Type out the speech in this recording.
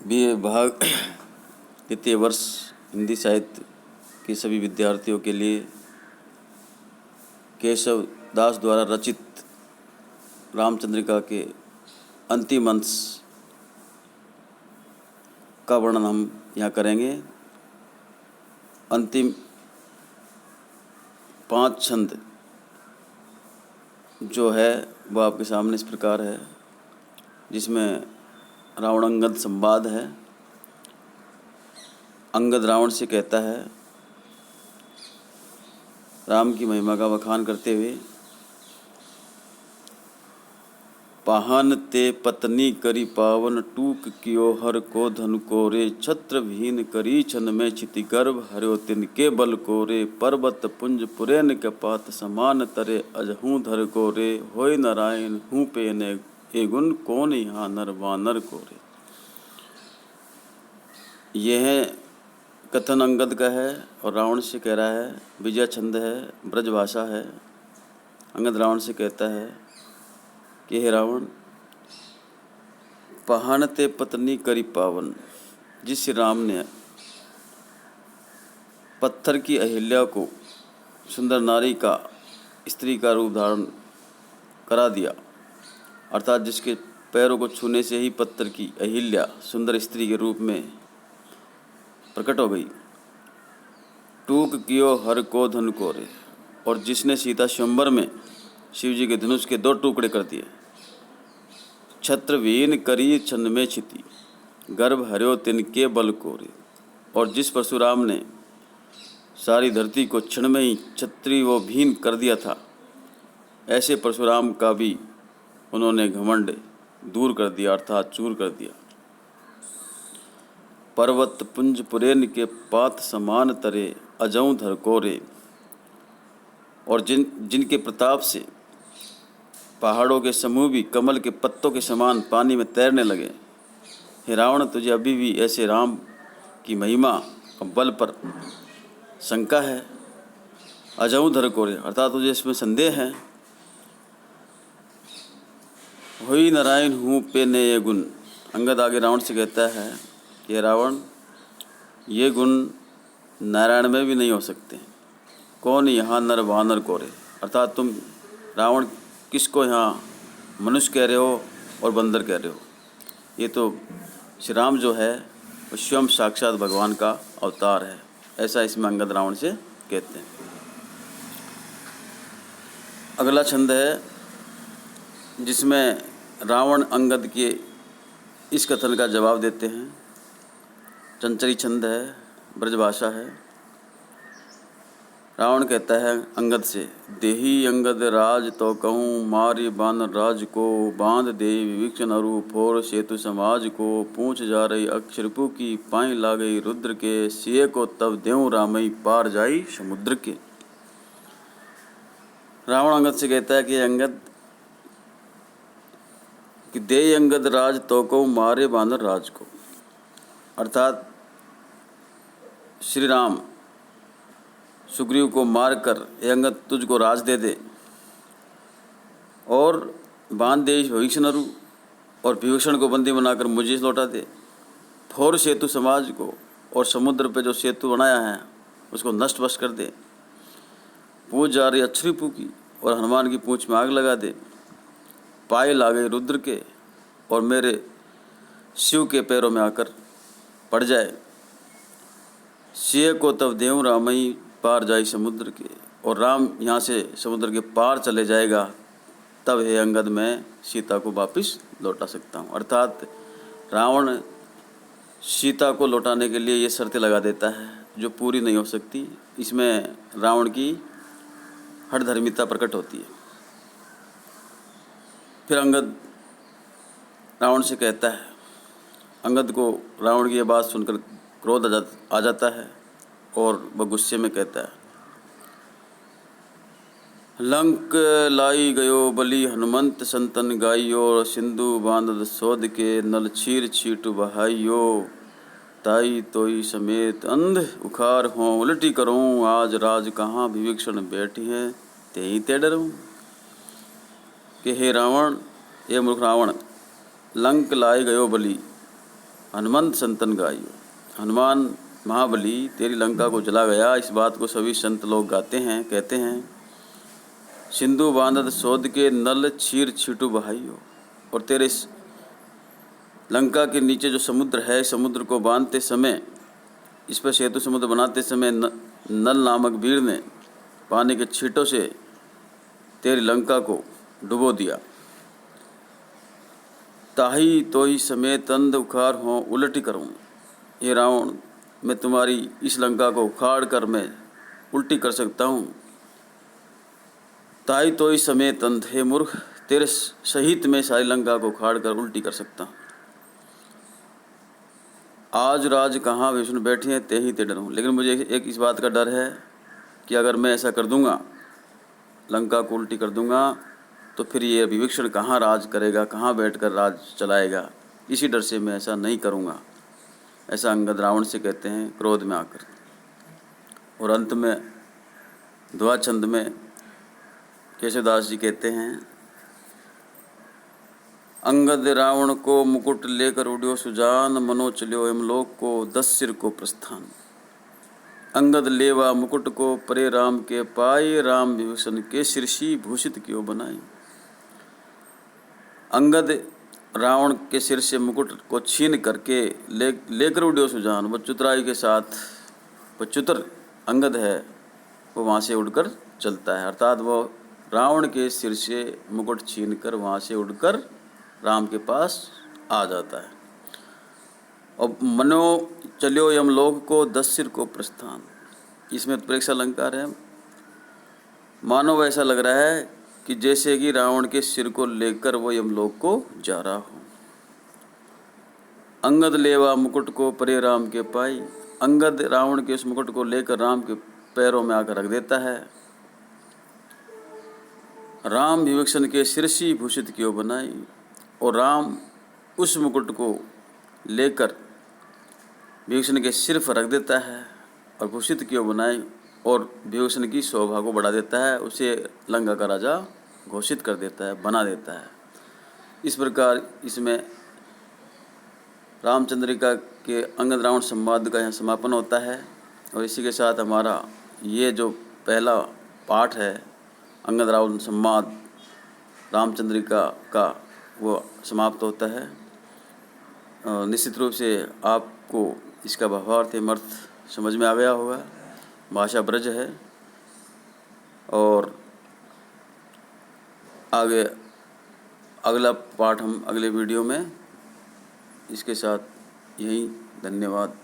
BA विभाग द्वितीय वर्ष हिंदी साहित्य के सभी विद्यार्थियों के लिए केशव दास द्वारा रचित रामचंद्रिका के अंतिम अंश का वर्णन हम यहाँ करेंगे। अंतिम 5 छंद जो है वह आपके सामने इस प्रकार है, जिसमें रावण अंगद संवाद है। अंगद रावण से कहता है, राम की महिमा का बखान करते हुए, पाहन ते पत्नी करी पावन टूक कियो हर को धन को रे छत्र भीन करी छन में छिति गर्भ हर्यो तिनके बल को रे पर्वत पुंज पुरैन के पात समान तरे अजहूँ धर को रे होय नारायण हूँ पे ने ए गुण कौन यहाँ नर वानर को रे। यह कथन अंगद का है और रावण से कह रहा है। विजय छंद है, ब्रज भाषा है। अंगद रावण से कहता है कि हे रावण, पाहन ते पत्नी करी पावन, जिस राम ने पत्थर की अहिल्या को सुंदर नारी का स्त्री का रूप धारण करा दिया, अर्थात जिसके पैरों को छूने से ही पत्थर की अहिल्या सुंदर स्त्री के रूप में प्रकट हो गई। टूक कियो हर को धन को रे, और जिसने सीता स्वयंवर में शिव जी के धनुष के 2 टुकड़े कर दिए। छत्रवीन करी छन में छिति गर्भ हर्यो तिनके बल को रे, और जिस परशुराम ने सारी धरती को क्षण में ही छत्री व भीन कर दिया था, ऐसे परशुराम का भी उन्होंने घमंड दूर कर दिया, अर्थात चूर कर दिया। पर्वत पुंज पुरैन के पात समान तरे अजऊँ धर को रे, और जिनके प्रताप से पहाड़ों के समूह भी कमल के पत्तों के समान पानी में तैरने लगे। हे रावण, तुझे अभी भी ऐसे राम की महिमा और बल पर शंका है। अजऊँ धर को रे, अर्थात तुझे इसमें संदेह है। होई नारायण हूँ पे ने ये गुण, अंगद आगे रावण से कहता है कि रावण, ये गुण नारायण में भी नहीं हो सकते। कौन यहाँ नर वानर को रे, अर्थात तुम रावण किसको यहाँ मनुष्य कह रहे हो और बंदर कह रहे हो। ये तो श्री राम जो है वो स्वयं साक्षात भगवान का अवतार है, ऐसा इसमें अंगद रावण से कहते हैं। अगला छंद है जिसमें रावण अंगद के इस कथन का जवाब देते हैं। चंचरी छंद है, ब्रजभाषा है। रावण कहता है अंगद से, देही अंगद राज तो कहूँ मारी बान राज को बांध दे विवीक्षण अरु फोर सेतु समाज को पूछ जा रही अक्षरपु की पाई ला गई रुद्र के सिए को तब देऊँ रामई पार जाई समुद्र के। रावण अंगद से कहता है कि अंगद कि दे अंगद राज तो कहूँ मारे बानर राज को, अर्थात श्री राम सुग्रीव को मारकर हे अंगद तुझको राज दे दे, और बांध दे विभीषण अरु, और विभीषण को बंदी बनाकर मुझे लौटा दे। फोर सेतु समाज को, और समुद्र पे जो सेतु बनाया है उसको नष्ट वश कर दे। पूछ जा रही अक्षरिपु की, और हनुमान की पूंछ में आग लगा दे। पाए ला गए रुद्र के, और मेरे शिव के पैरों में आकर पड़ जाए। सिए को तब देऊँ रामई पार जाई समुद्र के, और राम यहाँ से समुद्र के पार चले जाएगा, तब हे अंगद मैं सीता को वापस लौटा सकता हूँ। अर्थात रावण सीता को लौटाने के लिए ये शर्तें लगा देता है जो पूरी नहीं हो सकती। इसमें रावण की हठधर्मिता प्रकट होती है। फिर अंगद रावण से कहता है, अंगद को रावण की यह बात सुनकर क्रोध आ जाता है और वह गुस्से में कहता है, लंक लाई गयो बलि हनुमंत संतन गाइयो सिंधु बांधद सोध के नल छीर छीट बहाइयो ताई तोई समेत अंध उखार हों उलटी करूँ आज राज कहाँ विभीषण बैठी हैं ते ते डरूँ। कि हे रावण, ये मूर्ख रावण, लंक लाई गयो बलि, हनुमंत संतन गाइयो। हनुमान महाबली तेरी लंका को जला गया, इस बात को सभी संत लोग गाते हैं, कहते हैं। सिंधु बांधत सोध के नल छीर छीटू बहाइयो। और तेरे लंका के नीचे जो समुद्र है, समुद्र को बांधते समय, इस पर सेतु समुद्र बनाते समय नल नामक वीर ने पानी के छींटों से तेरी लंका को डुबो दिया। ताही तो ही समेत अंध उखाड़ हों उलटी करूं। ये रावण, मैं तुम्हारी इस लंका को उखाड़ कर मैं उल्टी कर सकता हूँ। ताही तो ही समेत अंध, हे मूर्ख, तेरे सहित मैं सारी लंका को उखाड़ कर उल्टी कर सकता हूँ। आज राज कहाँ विष्णु बैठे हैं ते ही ते डरूं। लेकिन मुझे एक इस बात का डर है कि अगर मैं ऐसा कर दूंगा, लंका को उल्टी कर दूंगा, तो फिर ये विभीषण कहाँ राज करेगा, कहाँ बैठकर राज चलाएगा। इसी डर से मैं ऐसा नहीं करूंगा। ऐसा अंगद रावण से कहते हैं क्रोध में आकर। और अंत में दुआ छंद में केशवदास जी कहते हैं, अंगद रावण को मुकुट लेकर उड़ियो सुजान, मनो चलियो यमलोक को 10 सिर को प्रस्थान। अंगद लेवा मुकुट को परे राम के पाए, राम विभीषण के शीर्षी भूषित क्यों बनाई। अंगद रावण के सिर से मुकुट को छीन करके लेकर उड़ियो सुजान। वो चतुराई के साथ, वो चतुर अंगद है, वो वहाँ से उड़कर चलता है। अर्थात वो रावण के सिर से मुकुट छीन कर वहाँ से उड़कर राम के पास आ जाता है। और मनो चलियो यमलोक को 10 सिर को प्रस्थान। इसमें उत्प्रेक्षा अलंकार है। मानो ऐसा लग रहा है कि जैसे कि रावण के सिर को लेकर वो यमलोक को जा रहा हो। अंगद लेवा मुकुट को परे राम के पाई। अंगद रावण के उस मुकुट को लेकर राम के पैरों में आकर रख देता है। राम विभीषण के शीर्षी भूषित क्यों बनाई। और राम उस मुकुट को लेकर विभीषण के सिर पर रख देता है और भूषित क्यों बनाई, और विभीषण की शोभा को बढ़ा देता है, उसे लंका का राजा घोषित कर देता है, बना देता है। इस प्रकार इसमें रामचंद्रिका के अंगद रावण संवाद का यहाँ समापन होता है। और इसी के साथ हमारा ये जो पहला पाठ है अंगद रावण संवाद रामचंद्रिका का, वो समाप्त होता है। निश्चित रूप से आपको इसका भावार्थ एवं अर्थ समझ में आ गया होगा। भाषा ब्रज है। और आगे अगला पाठ हम अगले वीडियो में, इसके साथ यही, धन्यवाद।